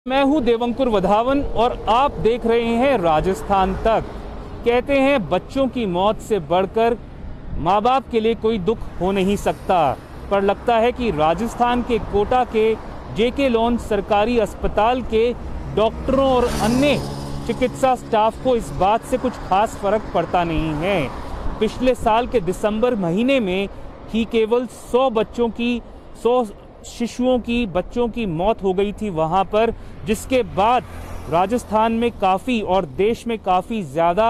मैं हूं देवंकुर वधावन और आप देख रहे हैं राजस्थान तक। कहते हैं बच्चों की मौत से बढ़कर माँ बाप के लिए कोई दुख हो नहीं सकता, पर लगता है कि राजस्थान के कोटा के जेके लोन सरकारी अस्पताल के डॉक्टरों और अन्य चिकित्सा स्टाफ को इस बात से कुछ खास फर्क पड़ता नहीं है। पिछले साल के दिसंबर महीने में ही केवल 100 बच्चों की मौत हो गई थी वहां पर, जिसके बाद राजस्थान में काफ़ी और देश में काफ़ी ज़्यादा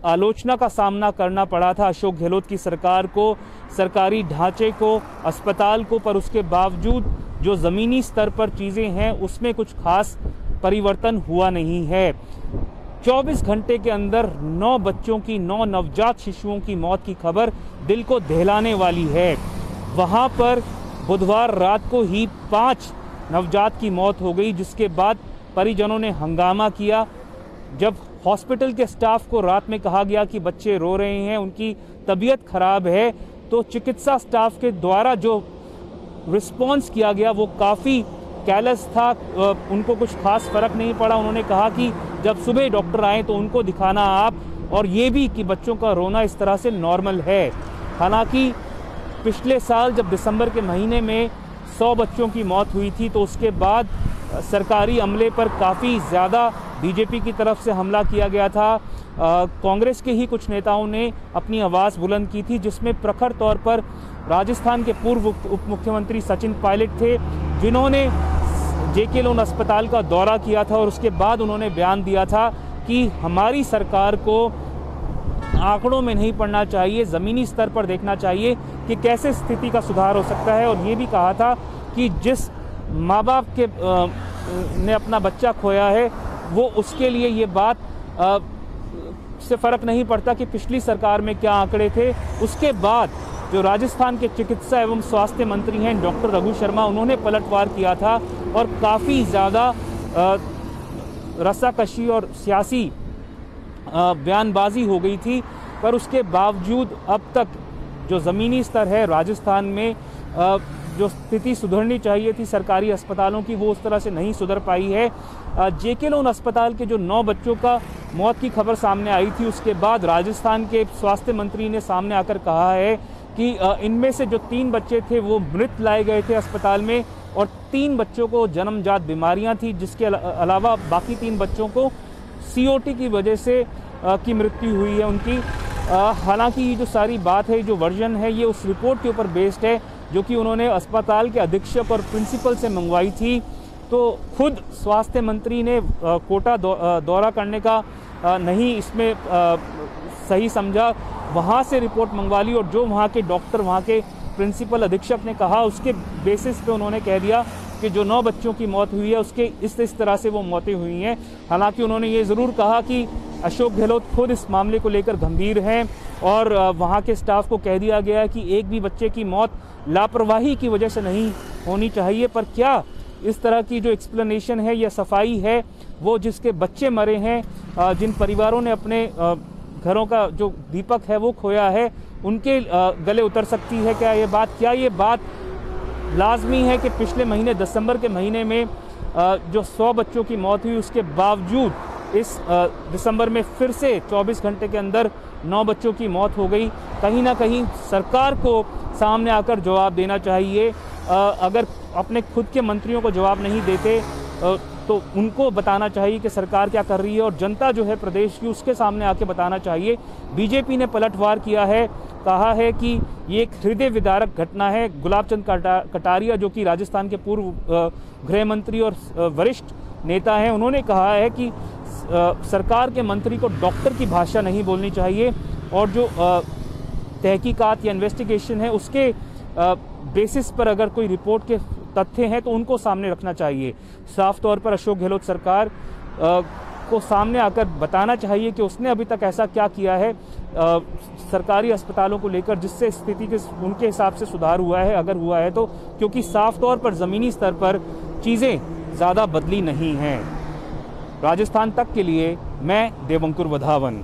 आलोचना का सामना करना पड़ा था अशोक गहलोत की सरकार को, सरकारी ढांचे को, अस्पताल को। पर उसके बावजूद जो ज़मीनी स्तर पर चीज़ें हैं उसमें कुछ खास परिवर्तन हुआ नहीं है। 24 घंटे के अंदर 9 नवजात शिशुओं की मौत की खबर दिल को दहलाने वाली है। वहां पर बुधवार रात को ही 5 नवजात की मौत हो गई, जिसके बाद परिजनों ने हंगामा किया। जब हॉस्पिटल के स्टाफ को रात में कहा गया कि बच्चे रो रहे हैं, उनकी तबीयत खराब है, तो चिकित्सा स्टाफ के द्वारा जो रिस्पॉन्स किया गया वो काफ़ी कैलस था। उनको कुछ खास फर्क नहीं पड़ा। उन्होंने कहा कि जब सुबह डॉक्टर आए तो उनको दिखाना आप, और ये भी कि बच्चों का रोना इस तरह से नॉर्मल है। हालांकि पिछले साल जब दिसंबर के महीने में 100 बच्चों की मौत हुई थी तो उसके बाद सरकारी अमले पर काफ़ी ज़्यादा बीजेपी की तरफ से हमला किया गया था। कांग्रेस के ही कुछ नेताओं ने अपनी आवाज़ बुलंद की थी, जिसमें प्रखर तौर पर राजस्थान के पूर्व उप मुख्यमंत्री सचिन पायलट थे, जिन्होंने जेके लोन अस्पताल का दौरा किया था और उसके बाद उन्होंने बयान दिया था कि हमारी सरकार को आंकड़ों में नहीं पड़ना चाहिए, ज़मीनी स्तर पर देखना चाहिए कि कैसे स्थिति का सुधार हो सकता है। और ये भी कहा था कि जिस माँ बाप के ने अपना बच्चा खोया है वो उसके लिए ये बात से फ़र्क नहीं पड़ता कि पिछली सरकार में क्या आंकड़े थे। उसके बाद जो राजस्थान के चिकित्सा एवं स्वास्थ्य मंत्री हैं डॉक्टर रघु शर्मा, उन्होंने पलटवार किया था और काफ़ी ज़्यादा रस्साकशी और सियासी बयानबाजी हो गई थी। पर उसके बावजूद अब तक जो ज़मीनी स्तर है राजस्थान में, जो स्थिति सुधरनी चाहिए थी सरकारी अस्पतालों की, वो उस तरह से नहीं सुधर पाई है। जेके लोन अस्पताल के जो 9 बच्चों का मौत की खबर सामने आई थी, उसके बाद राजस्थान के स्वास्थ्य मंत्री ने सामने आकर कहा है कि इनमें से जो 3 बच्चे थे वो मृत लाए गए थे अस्पताल में, और 3 बच्चों को जन्मजात बीमारियां थी, जिसके अलावा बाकी 3 बच्चों को सीओटी की वजह से की मृत्यु हुई है उनकी। हालांकि ये जो सारी बात है, जो वर्जन है, ये उस रिपोर्ट के ऊपर बेस्ड है जो कि उन्होंने अस्पताल के अधीक्षक और प्रिंसिपल से मंगवाई थी। तो खुद स्वास्थ्य मंत्री ने कोटा दौरा करने का नहीं इसमें सही समझा, वहाँ से रिपोर्ट मंगवा ली, और जो वहाँ के डॉक्टर, वहाँ के प्रिंसिपल अधीक्षक ने कहा उसके बेसिस पे उन्होंने कह दिया कि जो 9 बच्चों की मौत हुई है उसके इस तरह से वो मौतें हुई हैं। हालांकि उन्होंने ये ज़रूर कहा कि अशोक गहलोत खुद इस मामले को लेकर गंभीर हैं और वहाँ के स्टाफ को कह दिया गया है कि एक भी बच्चे की मौत लापरवाही की वजह से नहीं होनी चाहिए। पर क्या इस तरह की जो एक्सप्लेनेशन है या सफाई है, वो जिसके बच्चे मरे हैं, जिन परिवारों ने अपने घरों का जो दीपक है वो खोया है, उनके गले उतर सकती है क्या ये बात लाजमी है कि पिछले महीने दिसंबर के महीने में जो 100 बच्चों की मौत हुई, उसके बावजूद इस दिसंबर में फिर से 24 घंटे के अंदर 9 बच्चों की मौत हो गई। कहीं ना कहीं सरकार को सामने आकर जवाब देना चाहिए। अगर अपने खुद के मंत्रियों को जवाब नहीं देते तो उनको बताना चाहिए कि सरकार क्या कर रही है, और जनता जो है प्रदेश की उसके सामने आके बताना चाहिए। बीजेपी ने पलटवार किया है, कहा है कि ये एक हृदय विदारक घटना है। गुलाबचंद कटारिया जो कि राजस्थान के पूर्व गृह मंत्री और वरिष्ठ नेता हैं, उन्होंने कहा है कि सरकार के मंत्री को डॉक्टर की भाषा नहीं बोलनी चाहिए, और जो तहकीकात या इन्वेस्टिगेशन है उसके बेसिस पर अगर कोई रिपोर्ट के तथ्य हैं तो उनको सामने रखना चाहिए। साफ तौर पर अशोक गहलोत सरकार को सामने आकर बताना चाहिए कि उसने अभी तक ऐसा क्या किया है सरकारी अस्पतालों को लेकर जिससे स्थिति के उनके हिसाब से सुधार हुआ है, अगर हुआ है तो, क्योंकि साफ तौर पर ज़मीनी स्तर पर चीज़ें ज़्यादा बदली नहीं हैं। राजस्थान तक के लिए मैं देवंकुर वधावन।